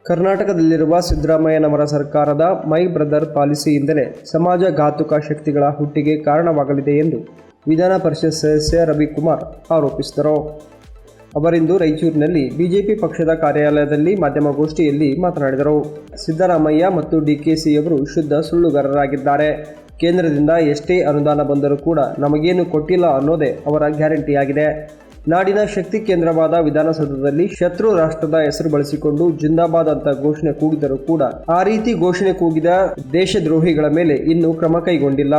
ಕರ್ನಾಟಕದಲ್ಲಿರುವ ಸಿದ್ದರಾಮಯ್ಯನವರ ಸರ್ಕಾರದ ಮೈ ಬ್ರದರ್ ಪಾಲಿಸಿಯಿಂದಲೇ ಸಮಾಜಘಾತುಕ ಶಕ್ತಿಗಳ ಹುಟ್ಟಿಗೆ ಕಾರಣವಾಗಲಿದೆ ಎಂದು ವಿಧಾನ ಪರಿಷತ್ ಸದಸ್ಯ ರವಿಕುಮಾರ್ ಆರೋಪಿಸಿದರು. ಅವರಿಂದು ರಾಯಚೂರಿನಲ್ಲಿ ಬಿಜೆಪಿ ಪಕ್ಷದ ಕಾರ್ಯಾಲಯದಲ್ಲಿ ಮಾಧ್ಯಮಗೋಷ್ಠಿಯಲ್ಲಿ ಮಾತನಾಡಿದರು. ಸಿದ್ದರಾಮಯ್ಯ ಮತ್ತು ಡಿಕೆಶಿಯವರು ಶುದ್ಧ ಸುಳ್ಳುಗಾರರಾಗಿದ್ದಾರೆ. ಕೇಂದ್ರದಿಂದ ಎಷ್ಟೇ ಅನುದಾನ ಬಂದರೂ ಕೂಡ ನಮಗೇನು ಕೊಟ್ಟಿಲ್ಲ ಅನ್ನೋದೇ ಅವರ ಗ್ಯಾರಂಟಿಯಾಗಿದೆ. ನಾಡಿನ ಶಕ್ತಿ ಕೇಂದ್ರವಾದ ವಿಧಾನಸೌಧದಲ್ಲಿ ಶತ್ರು ರಾಷ್ಟ್ರದ ಹೆಸರು ಬಳಸಿಕೊಂಡು ಜಿಂದಾಬಾದ್ ಅಂತ ಘೋಷಣೆ ಕೂಗಿದರೂ ಕೂಡ ಆ ರೀತಿ ಘೋಷಣೆ ಕೂಗಿದ ದೇಶದ್ರೋಹಿಗಳ ಮೇಲೆ ಇನ್ನೂ ಕ್ರಮ ಕೈಗೊಂಡಿಲ್ಲ.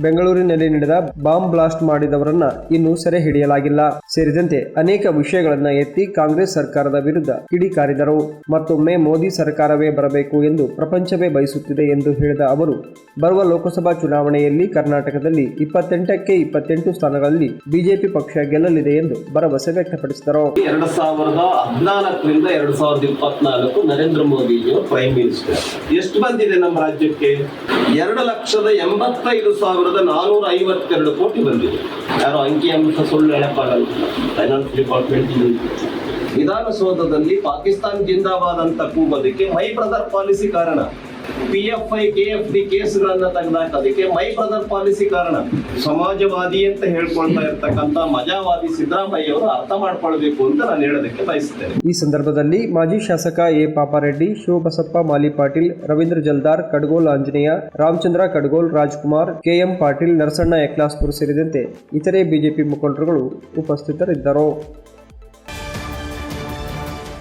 ಬೆಂಗಳೂರಿನಲ್ಲಿ ನಡೆದ ಬಾಂಬ್ ಬ್ಲಾಸ್ಟ್ ಮಾಡಿದವರನ್ನ ಇನ್ನೂ ಸೆರೆ ಹಿಡಿಯಲಾಗಿಲ್ಲ ಸೇರಿದಂತೆ ಅನೇಕ ವಿಷಯಗಳನ್ನ ಎತ್ತಿ ಕಾಂಗ್ರೆಸ್ ಸರ್ಕಾರದ ವಿರುದ್ಧ ಕಿಡಿಕಾರಿದರು. ಮತ್ತೊಮ್ಮೆ ಮೋದಿ ಸರ್ಕಾರವೇ ಬರಬೇಕು ಎಂದು ಪ್ರಪಂಚವೇ ಬಯಸುತ್ತಿದೆ ಎಂದು ಹೇಳಿದ ಅವರು, ಬರುವ ಲೋಕಸಭಾ ಚುನಾವಣೆಯಲ್ಲಿ ಕರ್ನಾಟಕದಲ್ಲಿ 28ಕ್ಕೆ 28 ಸ್ಥಾನಗಳಲ್ಲಿ ಬಿಜೆಪಿ ಪಕ್ಷ ಗೆಲ್ಲಲಿದೆ ಎಂದು ಭರವಸೆ ವ್ಯಕ್ತಪಡಿಸಿದರು. 2014ರಿಂದ 2024 ನರೇಂದ್ರ ಮೋದಿಜಿಯವರು ಪ್ರೈಮ್ ಮಿನಿಸ್ಟರ್. ಎಷ್ಟು ಬಂದಿದೆ ನಮ್ಮ ರಾಜ್ಯಕ್ಕೆ? 2,85,452 ಕೋಟಿ ಬಂದಿದೆ. ಯಾರೋ ಅಂಕಿಅಂಶ ಸುಳ್ಳು ಹೇಳಕ್ಕಾಗಲ್ಲ. ಫೈನಾನ್ಸ್ ಡಿಪಾರ್ಟ್ಮೆಂಟ್ ವಿಧಾನಸೌಧದಲ್ಲಿ ಪಾಕಿಸ್ತಾನ್ ಜಿಂದಾಬಾದ್ ಅಂತ ಕೂಗೋದಕ್ಕೆ ಮೈ ಬ್ರದರ್ ಪಾಲಿಸಿ ಕಾರಣ. PFI KFD ಕೇಸ್ಗಳನ್ನ ತೆಗೆದಾಕೋದಕ್ಕೆ ಮೈ ಬ್ರದರ್ ಪಾಲಿಸಿ ಕಾರಣ. ಸಮಾಜವಾದಿ ಅಂತ ಹೇಳ್ಕೊಳ್ತಾ ಇರ್ತಕ್ಕಂಥ ಮಜಾವಾದಿ ಸಿದ್ದರಾಮಯ್ಯ ಅವರು ಅರ್ಥ ಮಾಡ್ಕೊಳ್ಬೇಕು ಅಂತ ನಾನು ಹೇಳೋದಕ್ಕೆ ಬಯಸ್ತೇನೆ. ಈ ಸಂದರ್ಭದಲ್ಲಿ ಮಾಜಿ ಶಾಸಕ ಎ ಪಾಪಾರೆಡ್ಡಿ, ಶಿವಬಸಪ್ಪ ಮಾಲಿ ಪಾಟೀಲ್, ರವೀಂದ್ರ ಜಲ್ದಾರ್, ಕಡಗೋಲ್ ಆಂಜನೇಯ, ರಾಮಚಂದ್ರ ಕಡಗೋಲ್, ರಾಜ್ಕುಮಾರ್, KM ಪಾಟೀಲ್, ನರಸಣ್ಣ ಯಕ್ಲಾಸ್ಪುರ್ ಸೇರಿದಂತೆ ಇತರೆ ಬಿಜೆಪಿ ಮುಖಂಡರುಗಳು ಉಪಸ್ಥಿತರಿದ್ದರು.